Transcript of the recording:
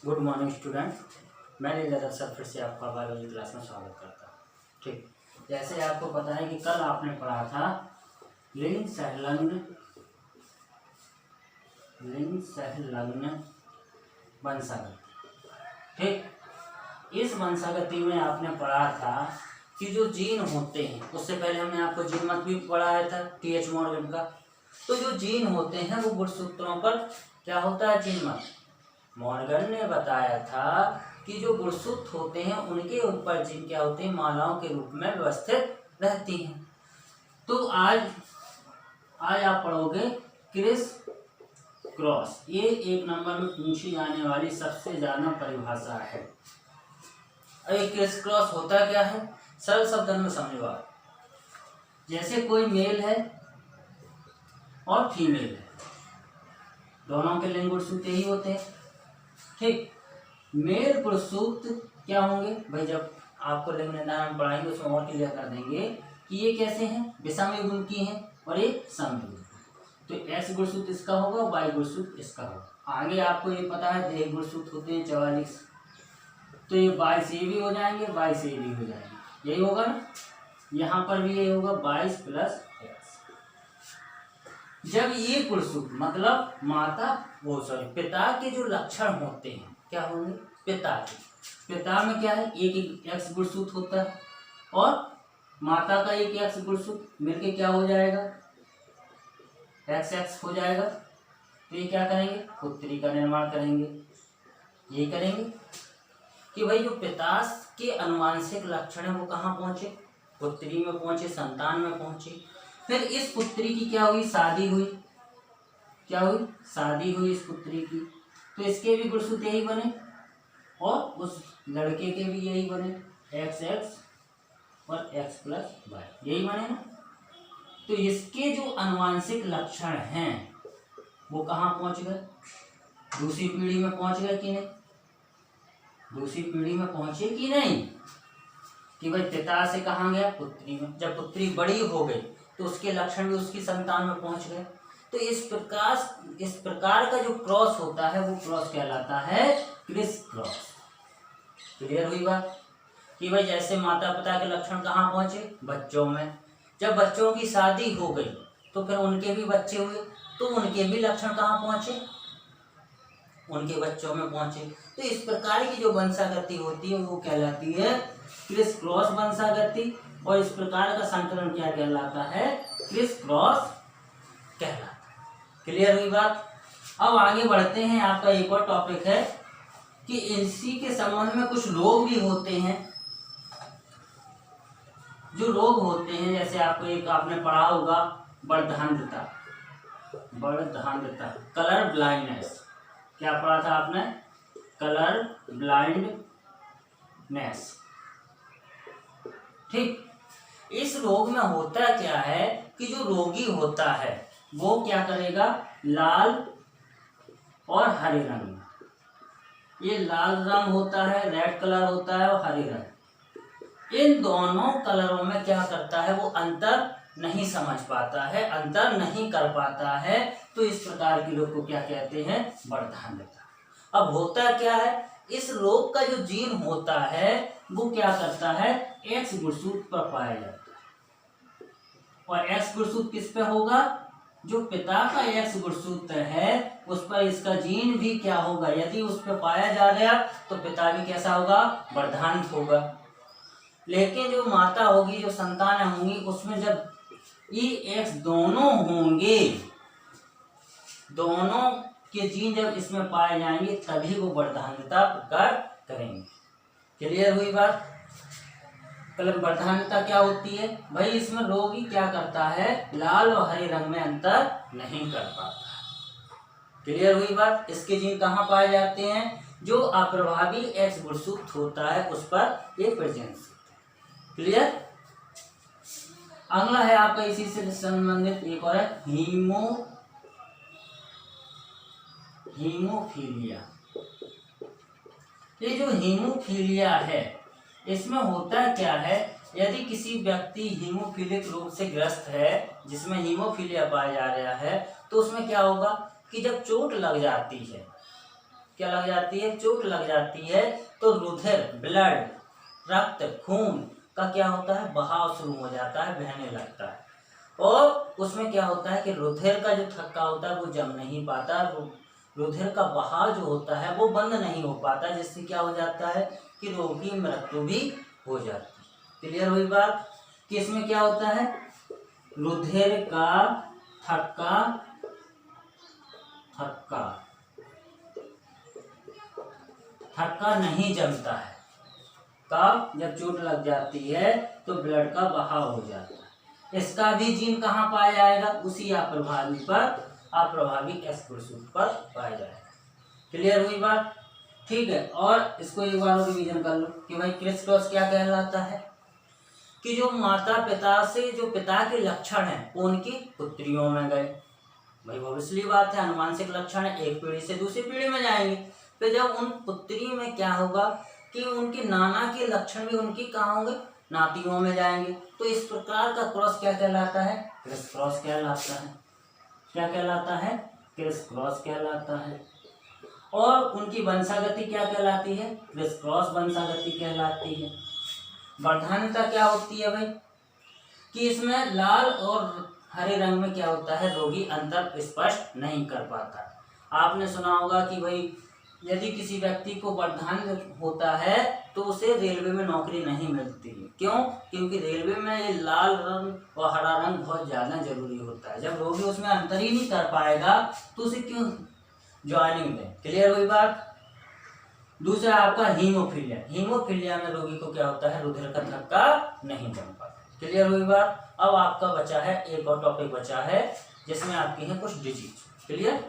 Good morning student. मैं leader sir फिर से आपका बायोलॉजी क्लास में स्वागत करता हूँ। ठीक, जैसे आपको पता है कि कल आपने पढ़ा था लिंग सहलग्न वंशागति। ठीक, इस वंशागति में आपने पढ़ा था कि जो जीन होते हैं, उससे पहले हमने आपको जीन मत भी पढ़ाया था टी.एच. मॉर्गन का। तो जो जीन होते हैं वो गुणसूत्रों पर क्या होता है, जीन मत। मॉर्गन ने बताया था कि जो गुणसूत्र होते हैं उनके ऊपर जीन क्या होते हैं, मालाओं के रूप में व्यवस्थित रहती हैं। तो आज आप पढ़ोगे क्रिस क्रॉस। ये एक नंबर में पूछी जाने वाली सबसे ज्यादा परिभाषा है। ये क्रिस क्रॉस होता क्या है, सरल शब्दों में समझो आप। जैसे कोई मेल है और फीमेल है, दोनों के लिंग गुणसूत्र यही होते हैं। ठीक, मेल गुणसूत्र क्या होंगे भाई, जब आपको लिंग निर्धारण पढ़ाएंगे उसमें और क्लियर कर देंगे कि ये कैसे हैं, विषम युग्म हैं और ये समयुग्म। तो एक्स गुणसूत्र इसका होगा, वाई गुणसूत्र इसका होगा। आगे आपको ये पता है देह गुणसूत्र होते हैं 44, तो ये वाई से भी हो जाएंगे, वाई से भी हो जाएंगे, यही होगा ना। यहाँ पर भी यही होगा 22 प्लस एक्स। जब ये गुणसूत्र मतलब पिता के जो लक्षण होते हैं क्या होंगे, पिता में क्या है, एक एक्स गुणसूत्र होता है और माता का एक एक्स गुणसूत्र मिलके क्या हो जाएगा, एक्स एक्स हो जाएगा। तो ये क्या करेंगे, पुत्री का निर्माण करेंगे। ये करेंगे कि भाई जो पिता के अनुवांशिक लक्षण है वो कहाँ पहुंचे, पुत्री में पहुंचे, संतान में पहुंचे। फिर इस पुत्री की क्या हुई, शादी हुई। क्या हुई, शादी हुई इस पुत्री की। तो इसके भी गुणसूत्र यही बने और उस लड़के के भी यही बने, एक्स एक्स और एक्स प्लस वाई, यही बने ना। तो इसके जो अनुवांशिक लक्षण हैं वो कहाँ पहुंच गए, दूसरी पीढ़ी में पहुंच गए कि नहीं, दूसरी पीढ़ी में पहुंचे कि नहीं। कि भाई पिता से कहाँ गया, पुत्री में। जब पुत्री बड़ी हो गई तो उसके लक्षण भी उसकी संतान में पहुंच गए। तो इस प्रकार का जो क्रॉस होता है वो क्रॉस कहलाता है क्रिस क्रॉस। क्लियर हुई बात कि भाई जैसे माता पिता के लक्षण कहाँ पहुंचे, बच्चों में। जब बच्चों की शादी हो गई तो फिर उनके भी बच्चे हुए, तो उनके भी लक्षण कहाँ पहुंचे, उनके बच्चों में पहुंचे। तो इस प्रकार की जो वंशागति होती है वो कहलाती है क्रिस क्रॉस वंशागति। और इस प्रकार का संकरण क्या कहलाता है, क्रिस क्रॉस कहलाता है। क्लियर हुई बात। अब आगे बढ़ते हैं। आपका एक और टॉपिक है कि इसी के संबंध में कुछ रोग भी होते हैं। जो रोग होते हैं जैसे आपको एक आपने पढ़ा होगा बर्धांधता, कलर ब्लाइंडनेस। क्या पढ़ा था आपने, कलर ब्लाइंडनेस। ठीक, इस रोग में होता क्या है कि जो रोगी होता है वो क्या करेगा, लाल और हरे रंग में, ये लाल रंग होता है, रेड कलर होता है और हरे रंग, इन दोनों कलरों में क्या करता है वो अंतर नहीं समझ पाता है, अंतर नहीं कर पाता है। तो इस प्रकार के लोग को क्या कहते हैं, बर्धांधता। अब होता क्या है, इस रोग का जो जीन होता है वो क्या करता है, एक्स गुणसूत्र पर पाया जाता है। और एक्स गुणसूत्र किस पे होगा, जो पिता का एक्स गुणसूत्र है उस पर इसका जीन भी क्या होगा, यदि उस पर पाया जा गया तो पिता भी कैसा होगा, बर्धांत होगा। लेकिन जो माता होगी, जो संतान होंगी, उसमें जब ई एक्स दोनों होंगे, दोनों के जीन जब इसमें पाए जाएंगे तभी वो बर्धांधता प्रकट करेंगे। क्लियर हुई बात। कलर बर्धांधता क्या होती है भाई, इसमें रोगी क्या करता है, लाल और हरे रंग में अंतर नहीं कर पाता। क्लियर हुई बात। इसके जीन कहाँ पाए जाते हैं, जो अप्रभावी एक्स गुणसूत्र होता है उस पर ये प्रेजेंस होते हैं। क्लियर। अगला है आपका इसी से संबंधित एक और है हीमोफीलिया। ये जो हीमोफीलिया है इसमें होता क्या है, यदि किसी व्यक्ति हीमोफीलिक रोग से ग्रस्त है जिसमें हीमोफीलिया पाया जा रहा है, तो उसमें क्या होगा कि जब चोट लग जाती है क्या लग जाती है, चोट लग जाती है, तो रुधिर, ब्लड, रक्त, खून का क्या होता है, बहाव शुरू हो जाता है, बहने लगता है। और उसमें क्या होता है कि रुधिर का जो थक्का होता है वो जम नहीं पाता, रुधिर का बहाव जो होता है वो बंद नहीं हो पाता, जिससे क्या हो जाता है कि रोगी की मृत्यु भी हो जाती है। क्लियर हुई बात कि इसमें क्या होता है, रुधिर का थक्का नहीं जमता है। कब, जब चोट लग जाती है तो ब्लड का बहाव हो जाता है। इसका भी जीन कहाँ पाया जाएगा, उसी अप्रभावी पर, अप्रभावी एक्स क्रोमोसोम पर पाया जाएगा। क्लियर हुई बात, ठीक है। और इसको एक बार रिवीजन कर लो कि भाई क्रिस क्रॉस क्या कहलाता है, कि जो माता पिता से जो पिता के लक्षण हैं वो उनकी पुत्रियों में गए। भाई ऑब्वियसली बात है, आनुवांशिक लक्षण है, एक पीढ़ी से दूसरी पीढ़ी में जाएंगे। फिर जब उन पुत्री में क्या होगा कि उनके नाना के लक्षण भी उनकी कहाँ होंगे, नातियों में जाएंगे। तो इस प्रकार का क्रॉस क्या कहलाता है, क्रिस क्रॉस कहलाता है। क्या कहलाता है, क्रिस क्रॉस कहलाता है। और उनकी वंशागति क्या कहलाती है, क्रिस क्रॉस वंशागति कहलाती है। वर्धान्यता क्या होती है भाई, कि इसमें लाल और हरे रंग में क्या होता है, रोगी अंतर स्पष्ट नहीं कर पाता। आपने सुना होगा कि भाई यदि किसी व्यक्ति को वर्धान्य होता है तो उसे रेलवे में नौकरी नहीं मिलती है। क्यों, क्योंकि रेलवे में ये लाल रंग और हरा रंग बहुत ज़्यादा जरूरी होता है। जब रोगी उसमें अंतर ही नहीं कर पाएगा तो उसे क्यों ज्वाइनिंग दें। क्लियर हुई बात। दूसरा आपका हीमोफीलिया, हीमोफीलिया में रोगी को क्या होता है, रुधिर का थक्का नहीं जम पाता। क्लियर हुई बात। अब आपका बचा है एक और टॉपिक बचा है जिसमें आपकी है कुछ डिजीज। क्लियर।